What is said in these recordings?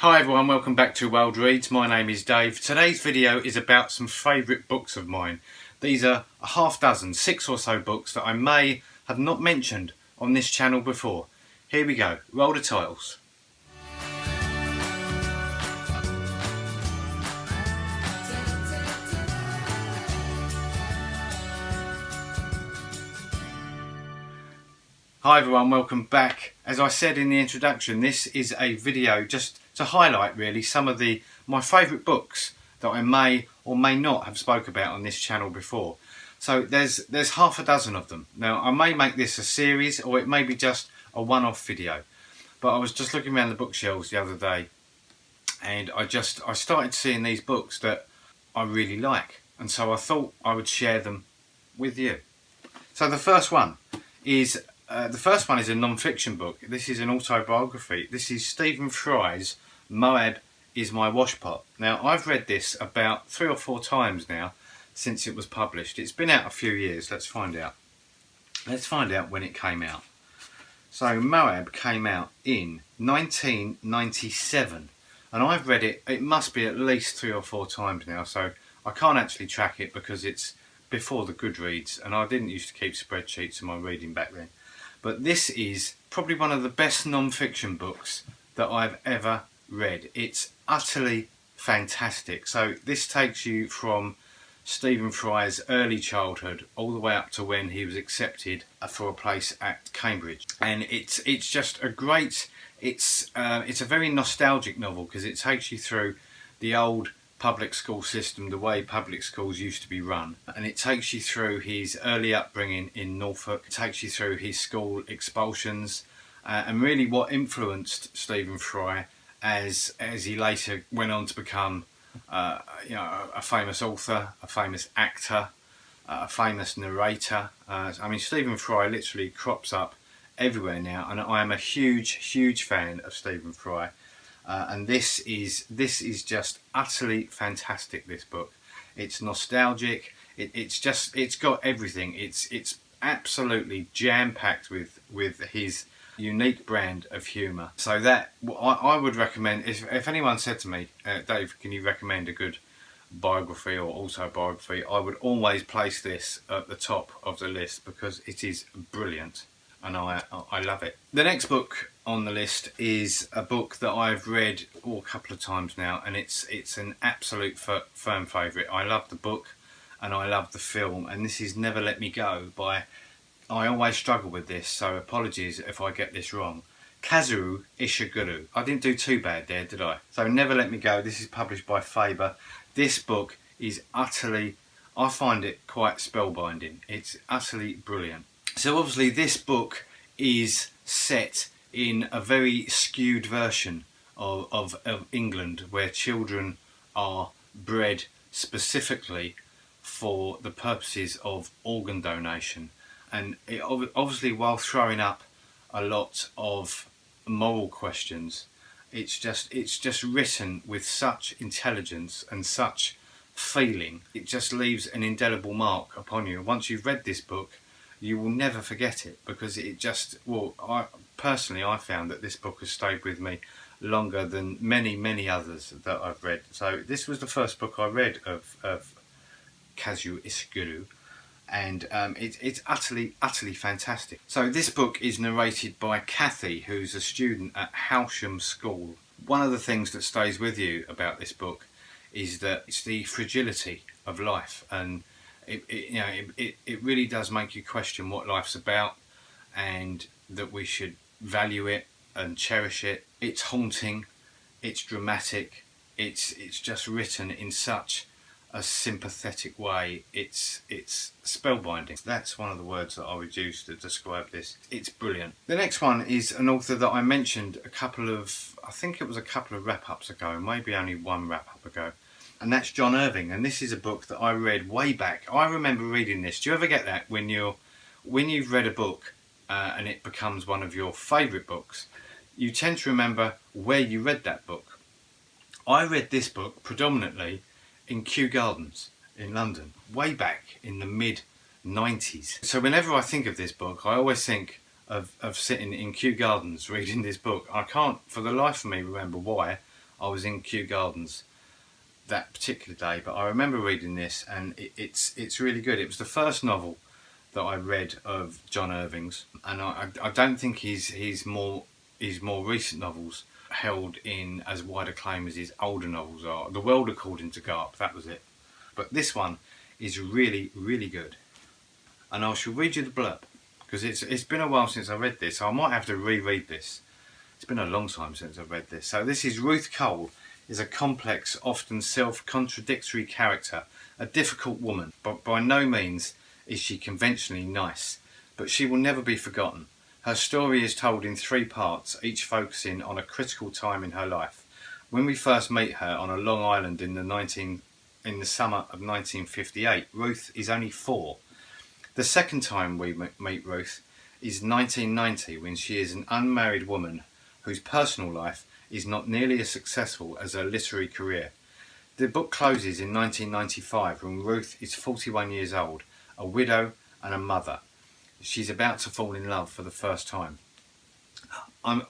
Hi everyone, welcome back to Wilde Reads. My name is Dave. Today's video is about some favourite books of mine. These are a half dozen, 6 or so books that I may have not mentioned on this channel before. Here we go, roll the titles. Hi everyone, welcome back. As I said in the introduction, this is a video just to highlight really some of my favourite books that I may or may not have spoke about on this channel before. So there's half a dozen of them. Now I may make this a series or it may be just a one-off video. But I was just looking around the bookshelves the other day and I started seeing these books that I really like, and so I thought I would share them with you. So the first one is a non-fiction book. This is an autobiography. This is Stephen Fry's Moab is My Washpot. Now I've read this about 3 or 4 times now since it was published. It's been out a few years. Let's find out. Let's find out when it came out. So Moab came out in 1997 and I've read it, it must be at least 3 or 4 times now, so I can't actually track it because it's before the Goodreads and I didn't used to keep spreadsheets of my reading back then. But this is probably one of the best non-fiction books that I've ever read. It's utterly fantastic. So this takes you from Stephen Fry's early childhood all the way up to when he was accepted for a place at Cambridge. And it's just a great, it's a very nostalgic novel because it takes you through the old public school system, the way public schools used to be run, and it takes you through his early upbringing in Norfolk. It takes you through his school expulsions and really what influenced Stephen Fry as he later went on to become a famous author, a famous actor, a famous narrator. I mean, Stephen Fry literally crops up everywhere now, and I am a huge fan of Stephen Fry. And this is just utterly fantastic, this book. It's nostalgic, it's got everything. It's absolutely jam-packed with his unique brand of humour. So that I would recommend, if anyone said to me, Dave, can you recommend a good biography or autobiography, I would always place this at the top of the list because it is brilliant and I love it. The next book on the list is a book that I've read a couple of times now, and it's an absolute firm favourite. I love the book and I love the film, and this is Never Let Me Go by, I always struggle with this, so apologies if I get this wrong, Kazuo Ishiguro. I didn't do too bad there, did I? So Never Let Me Go, this is published by Faber. This book is utterly, I find it quite spellbinding. It's utterly brilliant. So obviously this book is set in a very skewed version of England, where children are bred specifically for the purposes of organ donation, and it obviously, while throwing up a lot of moral questions, it's just written with such intelligence and such feeling. It just leaves an indelible mark upon you. Once you've read this book, you will never forget it, because it just, well, I found that this book has stayed with me longer than many others that I've read. So this was the first book I read of Kazuo Ishiguro, and it's utterly fantastic. So this book is narrated by Kathy, who's a student at Howsham School. One of the things that stays with you about this book is that it's the fragility of life, and it really does make you question what life's about, and that we should value it and cherish it. It's haunting, it's dramatic, it's just written in such a sympathetic way. It's spellbinding. That's one of the words that I would use to describe this. It's brilliant. The next one is an author that I mentioned I think it was a couple of wrap-ups ago, maybe only one wrap-up ago. And that's John Irving, and this is a book that I read way back. I remember reading this. Do you ever get that when you've read a book and it becomes one of your favourite books? You tend to remember where you read that book. I read this book predominantly in Kew Gardens in London, way back in the mid-90s. So whenever I think of this book, I always think of sitting in Kew Gardens reading this book. I can't for the life of me remember why I was in Kew Gardens that particular day, but I remember reading this, and it's really good. It was the first novel that I read of John Irving's, and I don't think his more recent novels held in as wide acclaim as his older novels are. The World According to Garp, that was it. But this one is really, really good. And I shall read you the blurb, because it's been a while since I read this, so I might have to reread this. It's been a long time since I've read this. So this is: Ruth Cole is a complex, often self-contradictory character, a difficult woman, but by no means is she conventionally nice. But she will never be forgotten. Her story is told in 3 parts, each focusing on a critical time in her life. When we first meet her on a Long Island in the summer of 1958, Ruth is only 4. The second time we meet Ruth is 1990, when she is an unmarried woman whose personal life is not nearly as successful as her literary career. The book closes in 1995 when Ruth is 41 years old, a widow and a mother. She's about to fall in love for the first time. I'm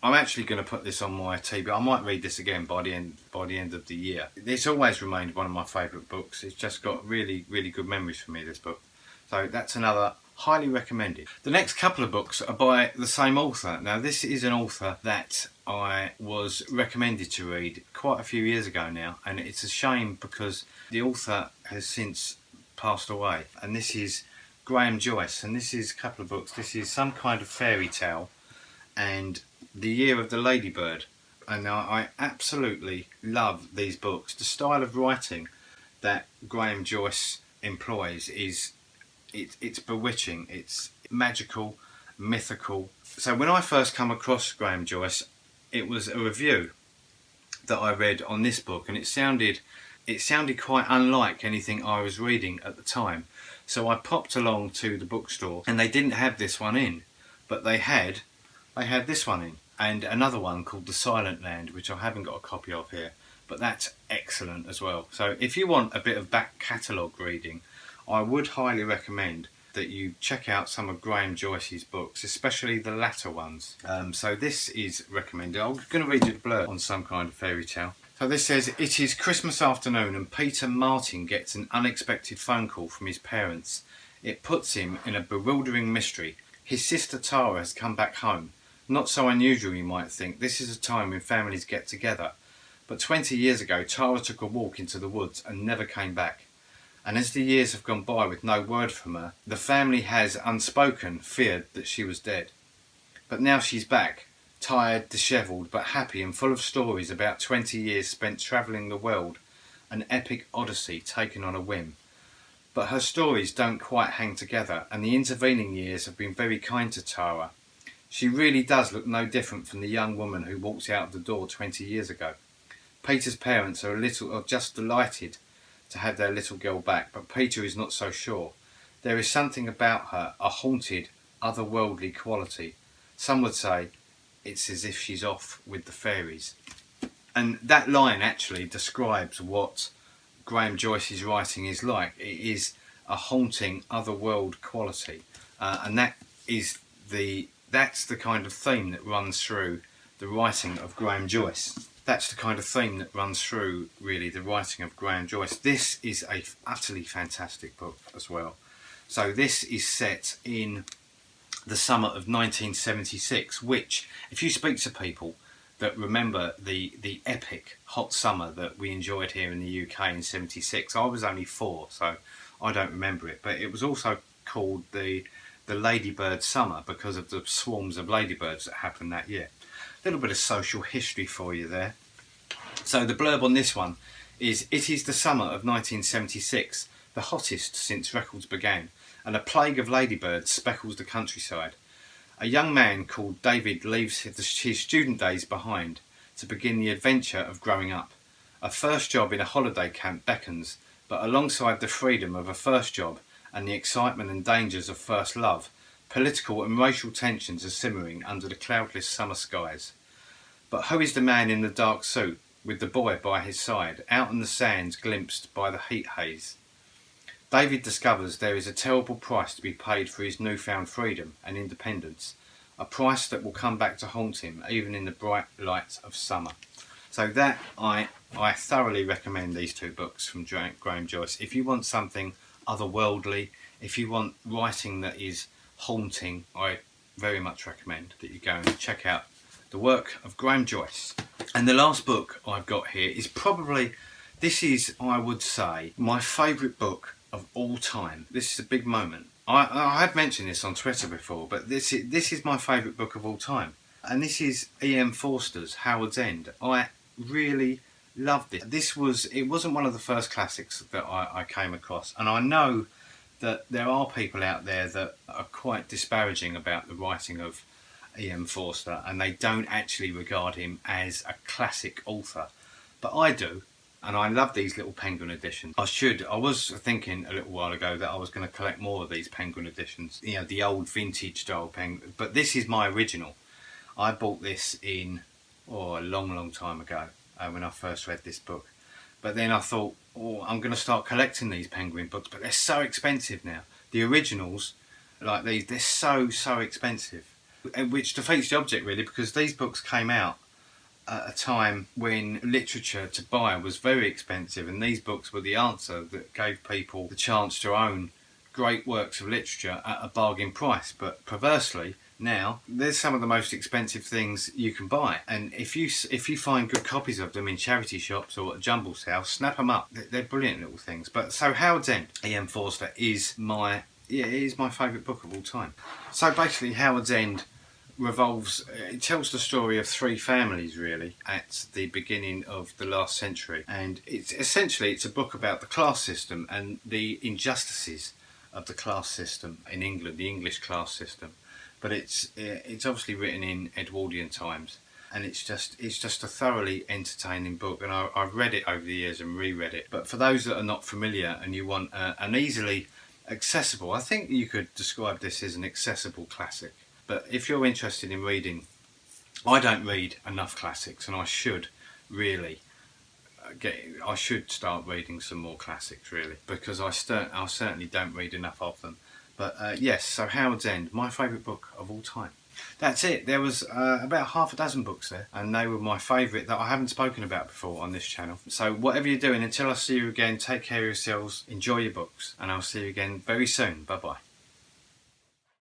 actually going to put this on my TV. I might read this again by the end of the year. It's always remained one of my favourite books. It's just got really, really good memories for me, this book. So that's another highly recommended. The next couple of books are by the same author. Now, this is an author that I was recommended to read quite a few years ago now, and it's a shame because the author has since passed away. And this is Graham Joyce, and this is a couple of books. This is Some Kind of Fairy Tale and The Year of the Ladybird. And I absolutely love these books. The style of writing that Graham Joyce employs is it's bewitching, it's magical, mythical. So when I first come across Graham Joyce, it was a review that I read on this book, and it sounded quite unlike anything I was reading at the time. So I popped along to the bookstore, and they didn't have this one in, but they had this one in, and another one called The Silent Land, which I haven't got a copy of here, but that's excellent as well. So if you want a bit of back catalogue reading, I would highly recommend that you check out some of Graham Joyce's books, especially the latter ones. So this is recommended. I'm going to read you the blurb on Some Kind of Fairy Tale. So this says, it is Christmas afternoon and Peter Martin gets an unexpected phone call from his parents. It puts him in a bewildering mystery. His sister Tara has come back home. Not so unusual, you might think. This is a time when families get together. But 20 years ago, Tara took a walk into the woods and never came back. And as the years have gone by with no word from her, the family has, unspoken, feared that she was dead. But now she's back, tired, dishevelled, but happy and full of stories about 20 years spent travelling the world, an epic odyssey taken on a whim. But her stories don't quite hang together, and the intervening years have been very kind to Tara. She really does look no different from the young woman who walked out of the door 20 years ago. Peter's parents are just delighted to have their little girl back, but Peter is not so sure. There is something about her, a haunted, otherworldly quality. Some would say it's as if she's off with the fairies. And that line actually describes what Graham Joyce's writing is like. It is a haunting, otherworld quality, and that's the kind of theme that runs through the writing of Graham Joyce. That's the kind of theme that runs through, really, the writing of Graham Joyce. This is a utterly fantastic book as well. So this is set in the summer of 1976, which, if you speak to people that remember the epic hot summer that we enjoyed here in the UK in 76, I was only 4, so I don't remember it, but it was also called the Ladybird summer because of the swarms of ladybirds that happened that year. A little bit of social history for you there. So the blurb on this one is, it is the summer of 1976, the hottest since records began, and a plague of ladybirds speckles the countryside. A young man called David leaves his student days behind to begin the adventure of growing up. A first job in a holiday camp beckons, but alongside the freedom of a first job and the excitement and dangers of first love, political and racial tensions are simmering under the cloudless summer skies. But who is the man in the dark suit, with the boy by his side, out on the sands glimpsed by the heat haze? David discovers there is a terrible price to be paid for his newfound freedom and independence, a price that will come back to haunt him even in the bright light of summer. So that I thoroughly recommend these two books from Graham Joyce. If you want something otherworldly, if you want writing that is haunting, I very much recommend that you go and check out the work of Graham Joyce. And the last book I've got here is probably, this is, I would say, my favourite book of all time. This is a big moment. I have mentioned this on Twitter before, but this is my favourite book of all time. And this is E.M. Forster's Howard's End. I really loved it. It wasn't one of the first classics that I came across. And I know that there are people out there that are quite disparaging about the writing of E.M. Forster, and they don't actually regard him as a classic author. But I do. And I love these little Penguin editions. I was thinking a little while ago that I was going to collect more of these Penguin editions. You know, the old vintage style Penguin. But this is my original. I bought this a long time ago when I first read this book. But then I thought, I'm going to start collecting these Penguin books. But they're so expensive now. The originals, like these, they're so expensive. Which defeats the object really, because these books came out at a time when literature to buy was very expensive, and these books were the answer that gave people the chance to own great works of literature at a bargain price. But perversely, now there's some of the most expensive things you can buy, and if you find good copies of them in charity shops or at jumble sales, snap them up. They're brilliant little things. But so Howard's End, E.M. Forster, is my favourite book of all time. So basically Howard's End it tells the story of three families really at the beginning of the last century, and it's a book about the class system and the injustices of the class system in England, the English class system. But it's obviously written in Edwardian times, and it's just a thoroughly entertaining book, and I've read it over the years and reread it. But for those that are not familiar and you want an easily accessible, I think you could describe this as an accessible classic. But if you're interested in reading, I don't read enough classics, and I should really I should start reading some more classics really, because I certainly don't read enough of them. But yes, so Howard's End, my favourite book of all time. That's it. There was about half a dozen books there, and they were my favourite that I haven't spoken about before on this channel. So whatever you're doing, until I see you again, take care of yourselves, enjoy your books, and I'll see you again very soon. Bye bye.